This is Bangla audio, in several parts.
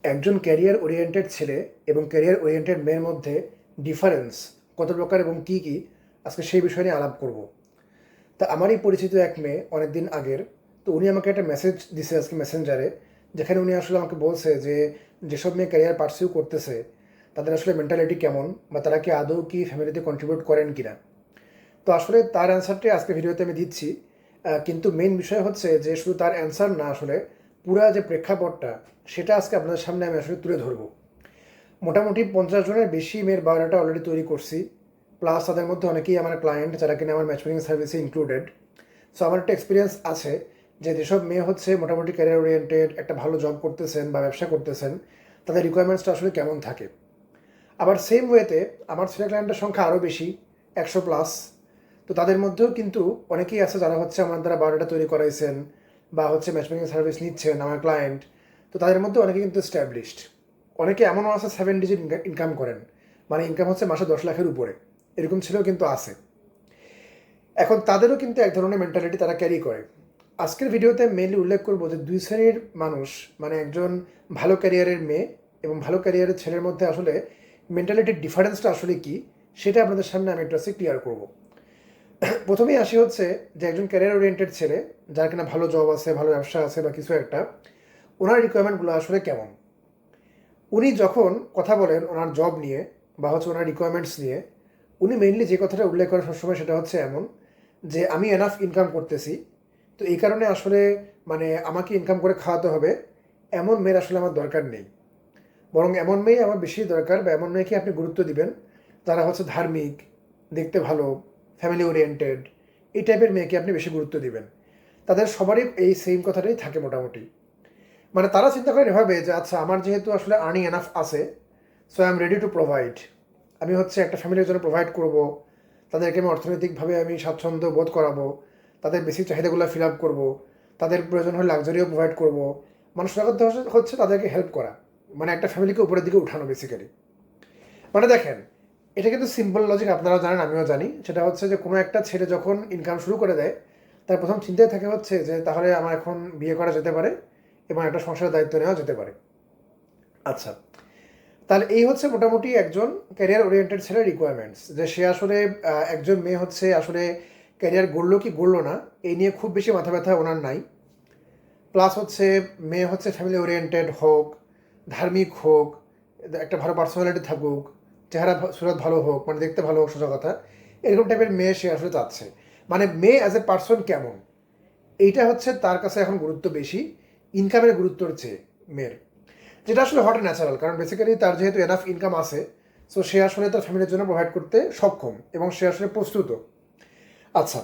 একজন ক্যারিয়ার ওরিয়েন্টেড ছেলে এবং ক্যারিয়ার ওরিয়েন্টেড মেয়ের মধ্যে ডিফারেন্স কত প্রকার এবং কী কী আজকে সেই বিষয় নিয়ে আলাপ করব। তা আমারই পরিচিত এক মেয়ে অনেক দিন আগের, তো উনি আমাকে একটা মেসেজ দিছে আজকে মেসেঞ্জারে, যেখানে উনি আসলে আমাকে বলছে যে যেসব মেয়ে ক্যারিয়ার পার্সিউ করতেছে তাদের আসলে মেন্টালিটি কেমন, বা তারা কি আদৌ কি ফ্যামিলিতে কন্ট্রিবিউট করেন কিনা। তো আসলে তার অ্যান্সারটাই আজকে ভিডিওতে আমি দিচ্ছি। কিন্তু মেইন বিষয় হচ্ছে যে শুধু তার অ্যান্সার না, আসলে পুরা যে প্রেক্ষাপটটা সেটা আজকে আপনাদের সামনে আমি আসলে তুলে ধরবো। মোটামুটি 50 জনের বেশি মেয়ের বায়োডাটা অলরেডি তৈরি করছি, প্লাস তাদের মধ্যে অনেকেই আমার ক্লায়েন্ট, যারা কিনা আমার ম্যাচমেকিং সার্ভিসে ইনক্লুডেড। সো আমার একটা এক্সপিরিয়েন্স আছে যে যেসব মেয়ে হচ্ছে মোটামুটি ক্যারিয়ার ওরিয়েন্টেড, একটা ভালো জব করতেছেন বা ব্যবসা করতেছেন, তাদের রিকোয়ারমেন্টসটা আসলে কেমন থাকে। আবার সেম ওয়েতে আমার ছেলে ক্লায়েন্টের সংখ্যা আরও বেশি, 100+। তো তাদের মধ্যেও কিন্তু অনেকেই আছে যারা হচ্ছে আমার দ্বারা বায়োডাটা তৈরি করাইছেন বা হচ্ছে ম্যাচমেকিং সার্ভিস নিচ্ছেন আমার ক্লায়েন্ট। তো তাদের মধ্যে অনেকে কিন্তু এস্টাবলিশড, অনেকে এমনও আছে 7 ডিজিট ইনকাম করেন, মানে ইনকাম হচ্ছে মাসে 10 লাখের উপরে, এরকম ছেলেও কিন্তু আছে। এখন তাদেরও কিন্তু এক ধরনের মেন্টালিটি তারা ক্যারি করে। আজকের ভিডিওতে মেনলি উল্লেখ করবো যে দুই শ্রেণীর মানুষ, মানে একজন ভালো ক্যারিয়ারের মেয়ে এবং ভালো ক্যারিয়ারের ছেলের মধ্যে আসলে মেন্টালিটির ডিফারেন্সটা আসলে কি, সেটা আপনাদের সামনে আমি একটু ক্লিয়ার করবো। প্রথমেই আসি হচ্ছে যে একজন ক্যারিয়ার ওরিয়েন্টেড ছেলে, যার কিনা ভালো জব আছে, ভালো ব্যবসা আছে বা কিছু একটা, ওনার রিকোয়ারমেন্টগুলো আসলে কেমন। উনি যখন কথা বলেন ওনার জব নিয়ে বা হচ্ছে ওনার রিকোয়ারমেন্টস নিয়ে, উনি মেইনলি যে কথাটা উল্লেখ করেন সবসময় সেটা হচ্ছে এমন যে আমি এনাফ ইনকাম করতেছি, তো এই কারণে আসলে মানে আমাকে ইনকাম করে খাওয়াতে হবে, এমন মেয়ের আসলে আমার দরকার নেই। বরং এমন মেয়ে আমার বেশি দরকার, বা এমন মেয়েকে আপনি গুরুত্ব দিবেন যারা হচ্ছে ধার্মিক, দেখতে ভালো, ফ্যামিলি ওরিয়েন্টেড, এই টাইপের মেয়েকে আপনি বেশি গুরুত্ব দিবেন। তাদের সবারই এই সেম কথাটাই থাকে মোটামুটি। মানে তারা চিন্তা করেন এভাবে যে আচ্ছা, আমার যেহেতু আসলে আর্নিং এনাফ আছে, so I am ready to provide. আমি হচ্ছে একটা ফ্যামিলির জন্য প্রোভাইড করব, তাদেরকে আমি অর্থনৈতিকভাবে আমি স্বাচ্ছন্দ্য বোধ করাবো, তাদের বেসিক চাহিদাগুলো ফিল আপ করবো, তাদের প্রয়োজন হলে লাক্সারিও প্রোভাইড করবো। মানুষের কথা হচ্ছে তাদেরকে হেল্প করা, মানে একটা ফ্যামিলিকে উপরের দিকে উঠানো বেসিক্যালি। মানে দেখেন, এটা কিন্তু সিম্পল লজিক, আপনারাও জানেন আমিও জানি। সেটা হচ্ছে যে কোনো একটা ছেলে যখন ইনকাম শুরু করে দেয়, তার প্রথম চিন্তাই থাকে হচ্ছে যে তাহলে আমার এখন বিয়ে করা যেতে পারে এবং একটা সংসারের দায়িত্ব নেওয়া যেতে পারে। আচ্ছা, তাহলে এই হচ্ছে মোটামুটি একজন ক্যারিয়ার ওরিয়েন্টেড ছেলের রিকোয়ারমেন্টস, যে সে আসলে একজন মেয়ে হচ্ছে আসলে ক্যারিয়ার গড়লো কি গড়লো না এই নিয়ে খুব বেশি মাথা ব্যথা ওনার নাই। প্লাস হচ্ছে মেয়ে হচ্ছে ফ্যামিলি ওরিয়েন্টেড হোক, ধার্মিক হোক, একটা ভালো পার্সোনালিটি থাকুক, চেহারা সুরত ভালো হোক, মানে দেখতে ভালো হোক, সোজা কথা, এরকম টাইপের মেয়ে সে আসলে চাচ্ছে। মানে মেয়ে অ্যাজ এ পার্সন কেমন, এইটা হচ্ছে তার কাছে এখন গুরুত্ব বেশি ইনকামের গুরুত্বর চেয়ে মেয়ের। যেটা আসলে হট ন্যাচারাল, কারণ বেসিক্যালি তার যেহেতু এনাফ ইনকাম আছে, সো সে আসলে তার ফ্যামিলির জন্য প্রোভাইড করতে সক্ষম এবং সে আসলে প্রস্তুত। আচ্ছা,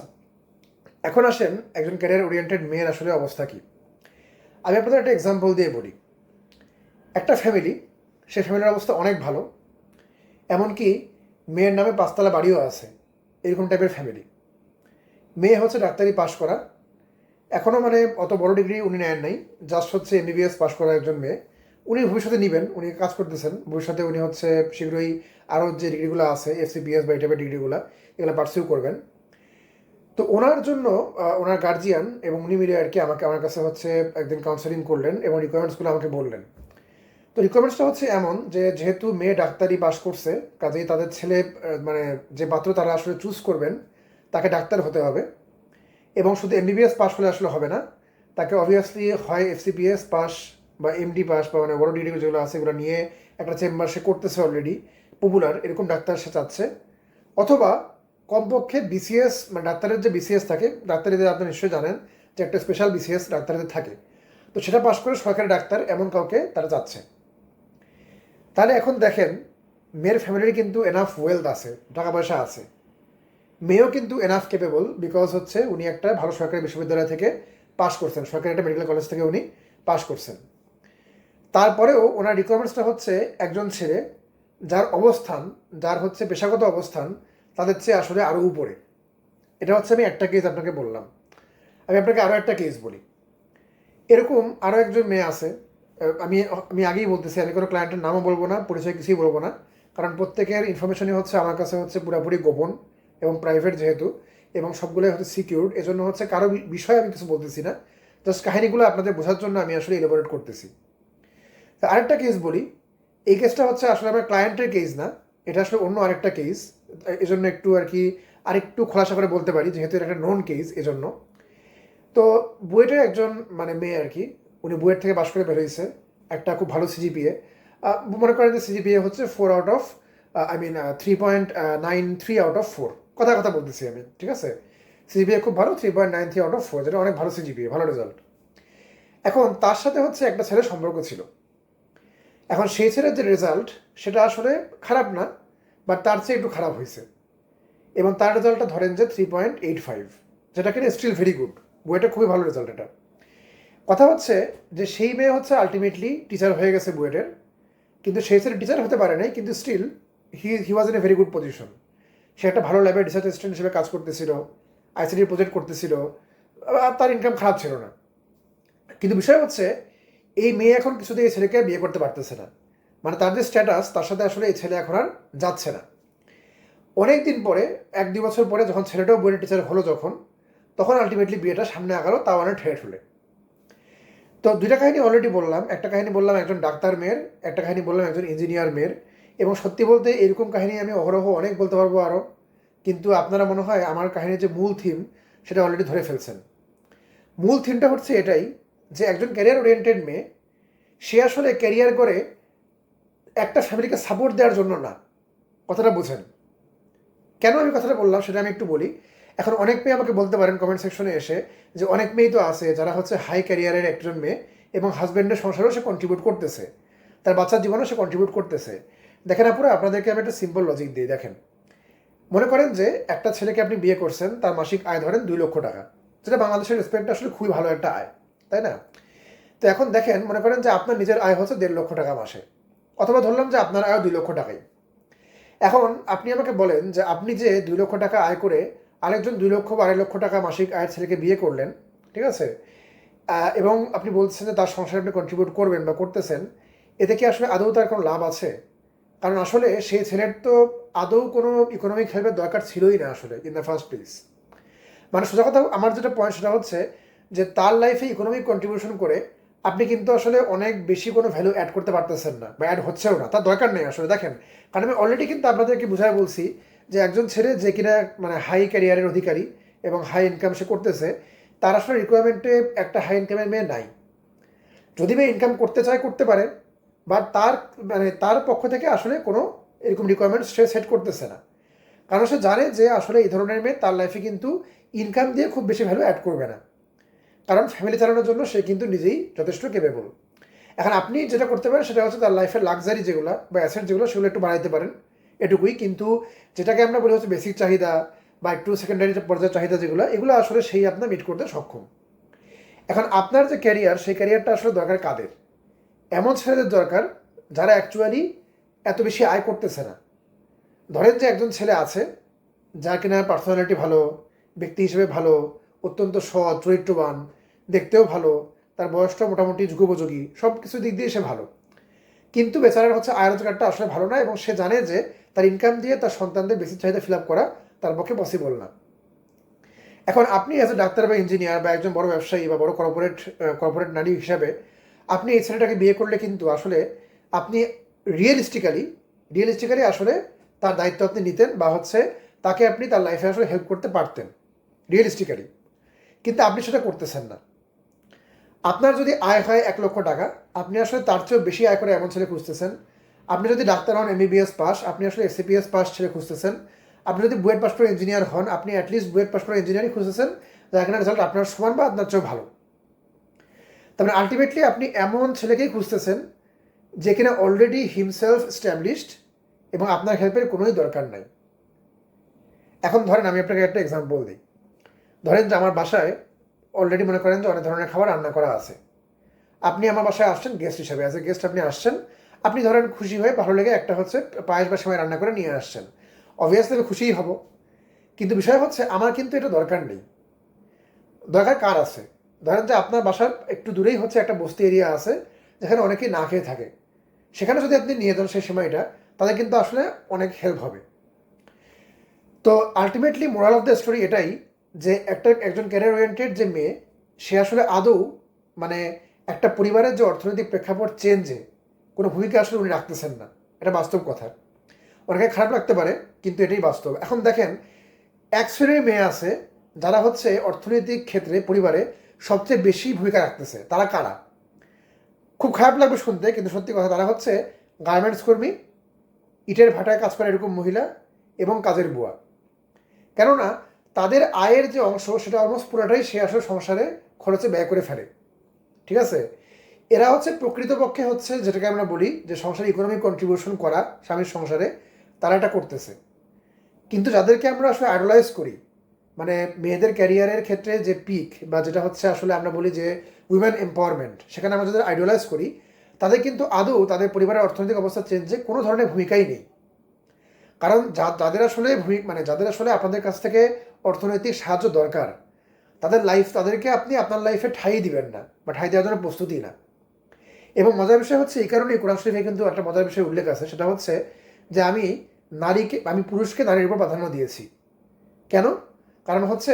এখন আসেন একজন ক্যারিয়ার ওরিয়েন্টেড মেয়ের আসলে অবস্থা কী। আমি আপনাদের একটা এক্সাম্পল দিয়ে বলি। একটা ফ্যামিলি, সে ফ্যামিলির অবস্থা অনেক ভালো, এমনকি মেয়ের নামে 5 তলা বাড়িও আছে, এরকম টাইপের ফ্যামিলি। মেয়ে হচ্ছে ডাক্তারি পাশ করা, এখনও মানে অত বড় ডিগ্রি উনি নেন নাই, জাস্ট হচ্ছে এমবিবিএস পাশ করা একজন মেয়ে। উনি ভবিষ্যতে নেবেন, উনি কাজ করতেছেন, ভবিষ্যতে উনি হচ্ছে শীঘ্রই আরও যে ডিগ্রিগুলো আছে এফসিপিএস বা এই টাইপের ডিগ্রিগুলো, এগুলো পার্সিউ করবেন। তো ওনার জন্য ওনার গার্জিয়ান এবং উনি মিলে আর কি আমার কাছে হচ্ছে একদিন কাউন্সেলিং করলেন এবং রিকোয়ারমেন্টসগুলো আমাকে বললেন। তো রিকোয়ারমেন্টসটা হচ্ছে এমন যে যেহেতু মেয়ে ডাক্তারি পাশ করছে, কাজেই তাদের ছেলে মানে যে পাত্র তারা আসলে চুজ করবেন, তাকে ডাক্তার হতে হবে। এবং শুধু এমবিবিএস পাস হলে আসলে হবে না, তাকে অবভিয়াসলি হয় এফসিপিএস পাস বা এমডি পাস, বা মানে বড় ডিগ্রি যেগুলো আছে এগুলো নিয়ে একটা চেম্বার সে করতেছে অলরেডি, পপুলার এরকম ডাক্তার সে চাচ্ছে। অথবা কমপক্ষে বিসিএস, মানে ডাক্তারের যে বিসিএস থাকে, ডাক্তারিদের আপনি নিশ্চয়ই জানেন যে একটা স্পেশাল বিসিএস ডাক্তারদের থাকে, তো সেটা পাশ করে সরকারি ডাক্তার এমন কাউকে তারা চাচ্ছে। তাহলে এখন দেখেন, মেয়ের ফ্যামিলির কিন্তু এনাফ ওয়েলথ আছে, টাকা পয়সা আছে, মেয়েও কিন্তু এনাফ কেপেবল, বিকজ হচ্ছে উনি একটা ভালো সরকারি বিশ্ববিদ্যালয় থেকে পাশ করছেন, সরকারি একটা মেডিকেল কলেজ থেকে উনি পাশ করছেন। তারপরেও ওনার রিকোয়ারমেন্টসটা হচ্ছে একজন ছেলে যার অবস্থান, যার হচ্ছে পেশাগত অবস্থান তাদের চেয়ে আসলে আরও উপরে। এটা হচ্ছে আমি একটা কেস আপনাকে বললাম। আমি আপনাকে আরও একটা কেস বলি। এরকম আরও একজন মেয়ে আছে, আমি আমি আগেই বলতেছি, আমি কোনো ক্লায়েন্টের নামও বলবো না, পরিচয় কিছুই বলবো না, কারণ প্রত্যেকের ইনফরমেশনই হচ্ছে আমার কাছে হচ্ছে পুরোপুরি গোপন এবং প্রাইভেট যেহেতু, এবং সবগুলোই হচ্ছে সিকিউরড, এজন্য হচ্ছে কারো বিষয়ে আমি কিছু বলতেছি না, জাস্ট কাহিনিগুলো আপনাদের বোঝার জন্য আমি আসলে এলাবোরেট করতেছি। আরেকটা কেস বলি, এই কেসটা হচ্ছে আসলে আমার ক্লায়েন্টের কেস না, এটা আসলে অন্য আরেকটা কেস, এজন্য একটু আর কি আরেকটু খোলাসা করে বলতে পারি যেহেতু এটা একটা নন কেস এজন্য। তো বুয়েটের একজন মানে মেয়ে আর কি, উনি বুয়েট থেকে পাশ করে বের হয়েছে, একটা খুব ভালো সিজিপিএ, মনে করেন যে সিজিপিএ হচ্ছে 4 আউট অফ 3.93 আউট অফ 4, কথা কথা বলতেছি আমি, ঠিক আছে। সিজিপিএ খুব ভালো, 3.93 আউট অফ 4, যেটা অনেক ভালো সিজিপিএ, ভালো রেজাল্ট। এখন তার সাথে হচ্ছে একটা ছেলের সম্পর্ক ছিল। এখন সেই ছেলের যে রেজাল্ট সেটা আসলে খারাপ না, বাট তার চেয়ে একটু খারাপ হয়েছে, এবং তার রেজাল্টটা ধরেন যে 3.85, যেটা কিনা স্টিল ভেরি গুড, বুয়েটে খুবই ভালো রেজাল্ট এটা। কথা হচ্ছে যে সেই মেয়ে হচ্ছে আলটিমেটলি টিচার হয়ে গেছে বুয়েটের, কিন্তু সেই ছেলে টিচার হতে পারে নাই, কিন্তু still he was in a very good position. সে একটা ভালো ল্যাবের রিসার্চ অ্যাসিস্ট্যান্ট হিসেবে কাজ করতেছিল, আইসিটির প্রজেক্ট করতেছিল, আর তার ইনকাম খারাপ ছিল না। কিন্তু বিষয় হচ্ছে এই মেয়ে এখন কিছুতেই এই ছেলেকে বিয়ে করতে পারতেছে না, মানে তার যে স্ট্যাটাস তার সাথে আসলে এই ছেলে এখন আর যাচ্ছে না। অনেক দিন পরে, 1-2 বছর পরে যখন ছেলেটাও বুয়েটের টিচার হলো, তখন আলটিমেটলি বিয়েটা সামনে আগালো, তাও অনেক ঠেলে ঠুলে। তো দুইটা কাহিনী অলরেডি বললাম, একটা কাহিনী বললাম একজন ডাক্তার মেয়ের, একটা কাহিনী বললাম একজন ইঞ্জিনিয়ার মেয়ের, এবং সত্যি বলতে এরকম কাহিনী আমি অহরহ অনেক বলতে পারবো আরও, কিন্তু আপনারা মনে হয় আমার কাহিনীর যে মূল থিম সেটা অলরেডি ধরে ফেলছেন। মূল থিমটা হচ্ছে এটাই যে একজন ক্যারিয়ার ওরিয়েন্টেড মেয়ে, সে আসলে ক্যারিয়ার করে একটা ফ্যামিলিকে সাপোর্ট দেওয়ার জন্য না, কথাটা বুঝেন। কেন আমি কথাটা বললাম সেটা আমি একটু বলি। এখন অনেক মেয়ে আমাকে বলতে পারেন কমেন্ট সেকশনে এসে যে অনেক মেয়েই তো আছে যারা হচ্ছে হাই ক্যারিয়ারের একজন মেয়ে, এবং হাজব্যান্ডের সংসারেও সে কন্ট্রিবিউট করতেছে, তার বাচ্চার জীবনেও সে কন্ট্রিবিউট করতেছে। দেখেন আপুরা, আপনাদেরকে আমি একটা সিম্পল লজিক দিই। দেখেন, মনে করেন যে একটা ছেলেকে আপনি বিয়ে করছেন, তার মাসিক আয় ধরেন 2 লক্ষ টাকা, যেটা বাংলাদেশের রেসপেক্ট আসলে খুবই ভালো একটা আয়, তাই না? তো এখন দেখেন, মনে করেন যে আপনার নিজের আয় হচ্ছে 1.5 লক্ষ টাকা মাসে, অথবা ধরলাম যে আপনার আয় 2 লক্ষ টাকাই। এখন আপনি আমাকে বলেন যে আপনি যে 2 লক্ষ টাকা আয় করে আরেকজন 2 লক্ষ বা 2.5 লক্ষ টাকা মাসিক আয়ের ছেলেকে বিয়ে করলেন, ঠিক আছে, এবং আপনি বলছেন যে তার সংসারে আপনি কন্ট্রিবিউট করবেন বা করতেছেন, এতে কি আসলে আদৌ তার কোনো লাভ আছে? কারণ আসলে সেই ছেলের তো আদৌ কোনো ইকোনমিক হেল্পের দরকার ছিলই না আসলে ইন দ্য ফার্স্ট প্লেস। মানে সোজা কথা, আমার যেটা পয়েন্ট সেটা হচ্ছে যে তার লাইফে ইকোনমিক কন্ট্রিবিউশন করে আপনি কিন্তু আসলে অনেক বেশি কোনো ভ্যালু অ্যাড করতে পারতেছেন না, বা অ্যাড হচ্ছেও না, তার দরকার নেই আসলে। দেখেন, কারণ আমি অলরেডি কিন্তু আপনাদেরকে বুঝায় বলছি যে একজন ছেলে যে কিনা মানে হাই ক্যারিয়ারের অধিকারী এবং হাই ইনকাম সে করতেছে, তার আসলে রিকোয়ারমেন্টে একটা হাই ইনকামের মেয়ে নাই। যদি মেয়ে ইনকাম করতে চায় করতে পারে, বা তার মানে তার পক্ষ থেকে আসলে কোনো এরকম রিকোয়ারমেন্টস সে সেট করতেছে না, কারণ সে জানে যে আসলে এই ধরনের মেয়ে তার লাইফে কিন্তু ইনকাম দিয়ে খুব বেশি ভ্যালু অ্যাড করবে না, কারণ ফ্যামিলি চালানোর জন্য সে কিন্তু নিজেই যথেষ্ট কেপেবল। এখন আপনি যেটা করতে পারেন সেটা হচ্ছে তার লাইফের লাক্সারি যেগুলো বা অ্যাসেট যেগুলো সেগুলো একটু বাড়াইতে পারেন, এটুকুই। কিন্তু যেটাকে আমরা বলি হচ্ছে বেসিক চাহিদা বা একটু সেকেন্ডারি পর্যায়ের চাহিদা যেগুলো, এগুলো আসলে সেই আপনার মিট করতে সক্ষম। এখন আপনার যে ক্যারিয়ার, সেই ক্যারিয়ারটা আসলে দরকার কাদের? এমন ছেলেদের দরকার যারা অ্যাকচুয়ালি এত বেশি আয় করতেছে না। ধরেন যে একজন ছেলে আছে যার কিনা পার্সোনালিটি ভালো, ব্যক্তি হিসেবে ভালো, অত্যন্ত সৎ চরিত্রবান, দেখতেও ভালো, তার বয়সটা মোটামুটি যুগোপযোগী, সব কিছু দিক দিয়ে সে ভালো, কিন্তু বেচারার হচ্ছে আয় রোজগারটা আসলে ভালো না, এবং সে জানে যে তার ইনকাম দিয়ে তার সন্তানদের বেসিক চাহিদা ফিল আপ করা তার পক্ষে পসিবল না। এখন আপনি অ্যাজ এ ডাক্তার বা ইঞ্জিনিয়ার বা একজন বড় ব্যবসায়ী বা বড় কর্পোরেট নারী হিসাবে আপনি এই ছেলেটাকে বিয়ে করলে কিন্তু আসলে আপনি রিয়েলিস্টিক্যালি আসলে তার দায়িত্ব আপনি নিতেন, বা হচ্ছে তাকে আপনি তার লাইফে আসলে হেল্প করতে পারতেন রিয়েলিস্টিক্যালি, কিন্তু আপনি সেটা করতেছেন না। আপনার যদি আয় হয় 1 লক্ষ টাকা, আপনি আসলে তার চেয়েও বেশি আয় করে এমন ছেলে খুঁজতেছেন। আপনি যদি ডাক্তার হন এমবিবিএস পাস, আপনি আসলে এসিপিএস পাস ছেলে খুঁজতেছেন। আপনি যদি বুয়েট পাস করে ইঞ্জিনিয়ার হন, আপনি অ্যাটলিস্ট বুয়েট পাস করে ইঞ্জিনিয়ারিং খুঁজতেছেন, যার এখানে রেজাল্ট আপনার সমান বা আপনার চেয়েও ভালো। তার মানে আলটিমেটলি আপনি এমন ছেলেকেই খুঁজতেছেন যে কিনা অলরেডি হিমসেলফ স্ট্যাবলিশড এবং আপনার হেল্পের কোনোই দরকার নাই। এখন ধরেন আমি আপনাকে একটা এক্সাম্পল দিই। ধরেন যে আমার বাসায় অলরেডি মনে করেন যে অনেক ধরনের খাবার রান্না করা আছে। আপনি আমার বাসায় আসছেন গেস্ট হিসাবে, অ্যাজ এ গেস্ট আপনি আসছেন, আপনি ধরেন খুশি হয়ে ভালো লেগে একটা হচ্ছে পায়েস বা সেমাই রান্না করে নিয়ে আসছেন। অবভিয়াসলি আমি খুশিই হব, কিন্তু বিষয় হচ্ছে আমার কিন্তু এটা দরকার নেই। দরকার কার আছে? ধরেন যে আপনার বাসার একটু দূরেই হচ্ছে একটা বস্তি এরিয়া আছে যেখানে অনেকেই না খেয়ে থাকে, সেখানে যদি আপনি নিয়ে যান সেই সময়টা, তাদের কিন্তু আসলে অনেক হেল্প হবে। তো ultimately moral of the story এটাই যে একজন ক্যারিয়ার ওরিয়েন্টেড যে মেয়ে, সে আসলে আদৌ মানে একটা পরিবারের যে অর্থনৈতিক প্রেক্ষাপট চেঞ্জে কোনো ভূমিকা আসলে উনি রাখতেছেন না। এটা বাস্তব কথা। অনেকে খারাপ লাগতে পারে, কিন্তু এটাই বাস্তব। এখন দেখেন, এক শ্রেণীর মেয়ে আছে যারা হচ্ছে অর্থনৈতিক ক্ষেত্রে পরিবারে সবচেয়ে বেশি ভূমিকা রাখতেছে। তারা কারা? খুব খারাপ লাগবে শুনতে, কিন্তু সত্যি কথা, তারা হচ্ছে গার্মেন্টস কর্মী, ইটের ভাটায় কাজ করে এরকম মহিলা এবং কাজের বুয়া। কেননা তাদের আয়ের যে অংশ সেটা অলমোস্ট পুরোটাই সে আসলে সংসারে খরচে ব্যয় করে ফেলে। ঠিক আছে? এরা হচ্ছে প্রকৃতপক্ষে হচ্ছে যেটাকে আমরা বলি যে সংসারে ইকোনমিক কন্ট্রিবিউশন করা, স্বামীর সংসারে তারা এটা করতেছে। কিন্তু যাদেরকে আমরা আসলে আইডলাইজ করি, মানে মেয়েদের ক্যারিয়ারের ক্ষেত্রে যে পিক বা যেটা হচ্ছে আসলে আমরা বলি যে উইমেন এম্পাওয়ারমেন্ট, সেখানে আমরা যাদের আইডলাইজ করি তাদের কিন্তু আদৌ তাদের পরিবারের অর্থনৈতিক অবস্থা চেঞ্জে কোনো ধরনের ভূমিকাই নেই। কারণ যাদের আসলে মানে যাদের আসলে আপনাদের কাছ থেকে অর্থনৈতিক সাহায্য দরকার, তাদের লাইফ, তাদেরকে আপনি আপনার লাইফে ঠাঁই দিবেন না বা ঠাঁই দেওয়ার জন্য প্রস্তুতি না। এবং মজার বিষয় হচ্ছে এই কারণেই কোরআন শরীফে কিন্তু একটা মজার বিষয় উল্লেখ আছে, সেটা হচ্ছে যে আমি পুরুষকে নারীর উপর প্রাধান্য দিয়েছি। কেন? কারণ হচ্ছে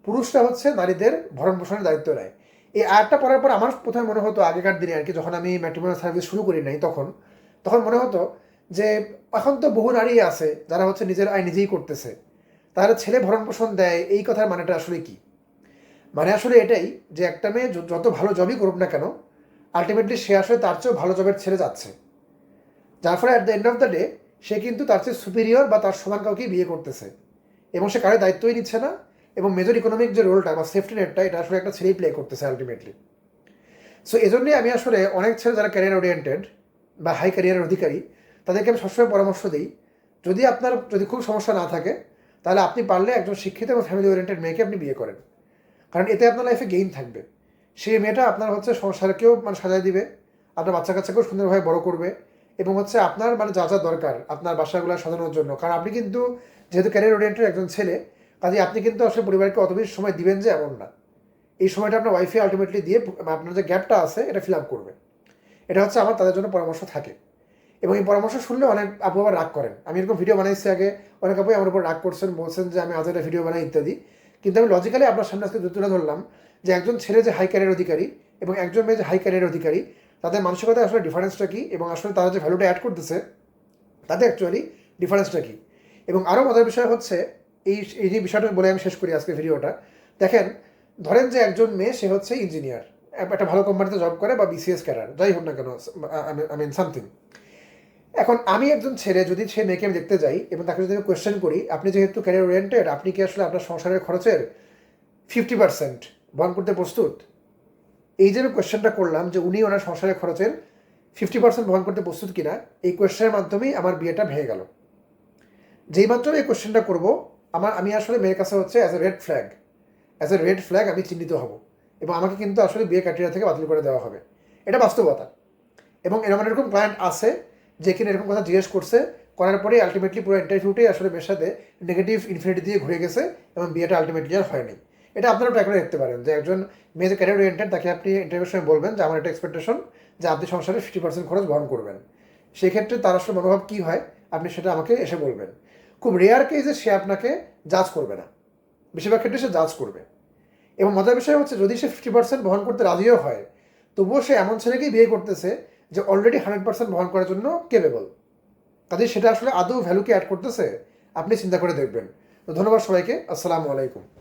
পুরুষরা হচ্ছে নারীদের ভরণ পোষণের দায়িত্ব নেয়। এই আয়াতটা পড়ার পর আমার প্রথমে মনে হতো, আগেকার দিনে আর কি, যখন আমি ম্যাট্রিমোনিয়াল সার্ভিস শুরু করি নাই তখন মনে হতো যে এখন তো বহু নারী আছে যারা হচ্ছে নিজের আয় নিজেই করতেছে, তারা ছেলে ভরণ পোষণ দেয়, এই কথার মানেটা আসলে কি? মানে আসলে এটাই যে একটা মেয়ে যত ভালো জবই করুক না কেন, আলটিমেটলি সে আসলে তার চেয়েও ভালো জবের ছেলে যাচ্ছে, যার ফলে at the end of the day সে কিন্তু তার চেয়ে সুপিরিয়র বা তার সমান কাউকেই বিয়ে করতেছে এবং সে কারোর দায়িত্বই নিচ্ছে না। এবং মেজর ইকোনমিক যে রোলটা বা সেফটি নেটটা, এটা আসলে একটা ছেলেই প্লে করতেছে আলটিমেটলি। সো এজন্যই আমি আসলে অনেক ছেলে যারা ক্যারিয়ার ওরিয়েন্টেড বা হাই ক্যারিয়ারের অধিকারী, তাদেরকে আমি সবসময় পরামর্শ দিই, যদি খুব সমস্যা না থাকে, তাহলে আপনি পারলে একজন শিক্ষিত এবং ফ্যামিলি ওরিয়েন্টেড মেয়েকে আপনি বিয়ে করেন। কারণ এতে আপনার লাইফে গেইন থাকবে। সেই মেয়েটা আপনার হচ্ছে সংসারকেও মানে সাজায় দিবে, আপনার বাচ্চা কাচ্চাকেও সুন্দরভাবে বড় করবে, এবং হচ্ছে আপনার মানে যা যা দরকার আপনার বাসাগুলো সাজানোর জন্য। কারণ আপনি কিন্তু যেহেতু ক্যারিয়ার ওরিয়েন্টেড একজন ছেলে, কাজে আপনি কিন্তু আসলে পরিবারকে অত বেশি সময় দিবেন যে এমন না। এই সময়টা আপনার ওয়াইফে আলটিমেটলি দিয়ে আপনার যে গ্যাপটা আছে এটা ফিল আপ করবে। এটা হচ্ছে আমার তাদের জন্য পরামর্শ থাকে। এবং এই পরামর্শ শুনলে অনেক আপু আবার রাগ করেন। আমি এরকম ভিডিও বানাইছি আগে, অনেক আপুই আমার উপর রাগ করছেন, বলছেন যে আমি আজ একটা ভিডিও বানাই ইত্যাদি। কিন্তু আমি লজিক্যালি আপনার সামনে আজকে তুলে ধরলাম যে একজন ছেলে যে হাই ক্যারিয়ার অধিকারী এবং একজন মেয়ে যে হাই ক্যারিয়ার অধিকারী, তাদের মানসিকতায় আসলে ডিফারেন্সটা কী এবং আসলে তারা যে ভ্যালুটা অ্যাড করতেছে তাতে অ্যাকচুয়ালি ডিফারেন্সটা কী। এবং আরও মজার বিষয় হচ্ছে এই যে বিষয়টা বলে আমি শেষ করি আজকে ভিডিওটা। দেখেন, ধরেন যে একজন মেয়ে, সে হচ্ছে ইঞ্জিনিয়ার, একটা ভালো কোম্পানিতে জব করে বা বিসিএস ক্যাডার, যাই হোক না কেন, আই মিন সামথিং। এখন আমি একজন ছেলে, যদি সে মেয়েকে আমি দেখতে যাই এবং তাকে যদি আমি কোয়েশ্চেন করি, আপনি যেহেতু ক্যারিয়ার ওরিয়েন্টেড, আপনি কি আসলে আপনার সংসারের খরচের 50% বহন করতে প্রস্তুত? এই যে আমি কোয়েশ্চেনটা করলাম যে উনি ওনার সংসারের খরচের 50% বহন করতে প্রস্তুত কিনা, এই কোয়েশ্চেনের মাধ্যমেই আমার বিয়েটা ভেঙে গেল। যেই মাত্র এই কোয়েশ্চেনটা করবো, আমি আসলে মেয়ের কাছে হচ্ছে অ্যাজ এ রেড ফ্ল্যাগ আমি চিহ্নিত হব এবং আমাকে কিন্তু আসলে বিয়ে ক্রাইটেরিয়া থেকে বাতিল করে দেওয়া হবে। এটা বাস্তবতা। এবং এরকম ক্লায়েন্ট আছে যে কিনা এরকম কথা জিজ্ঞেস করছে, করার পরে আলটিমেটলি পুরো ইন্টারভিউটাই আসলে মেয়ের সাথে নেগেটিভ ইনফিনিটি দিয়ে ঘুরে গেছে এবং বিয়েটা আলটিমেটলি আর হয়নি। এটা আপনারা ট্রাই করে দেখতে পারেন যে একজন মেয়ে যে ক্যারিয়ার ওরিয়েন্টেড, তাকে আপনি ইন্টারভিউর সময় বলবেন যে আমার একটা এক্সপেকটেশন যে আপনি সংসারে 50% খরচ বহন করবেন। সেক্ষেত্রে তার আসলে মনোভাব কী হয় আপনি সেটা আমাকে এসে বলবেন। খুব রেয়ার কেসে সে আপনাকে জাজ করবে না, বেশিরভাগ ক্ষেত্রে সে জাজ করবে। এবং মজার বিষয় হচ্ছে, যদি সে 50% বহন করতে রাজিও হয়, তবুও সে এমন ছেলেকেই বিয়ে করতেছে যে অলরেডি 100% বহন করার জন্য কেপেবল। কাজে সেটা আসলে আদৌ ভ্যালুকে অ্যাড করতেছে, আপনি চিন্তা করে দেখবেন। তো ধন্যবাদ সবাইকে। আসসালামু আলাইকুম।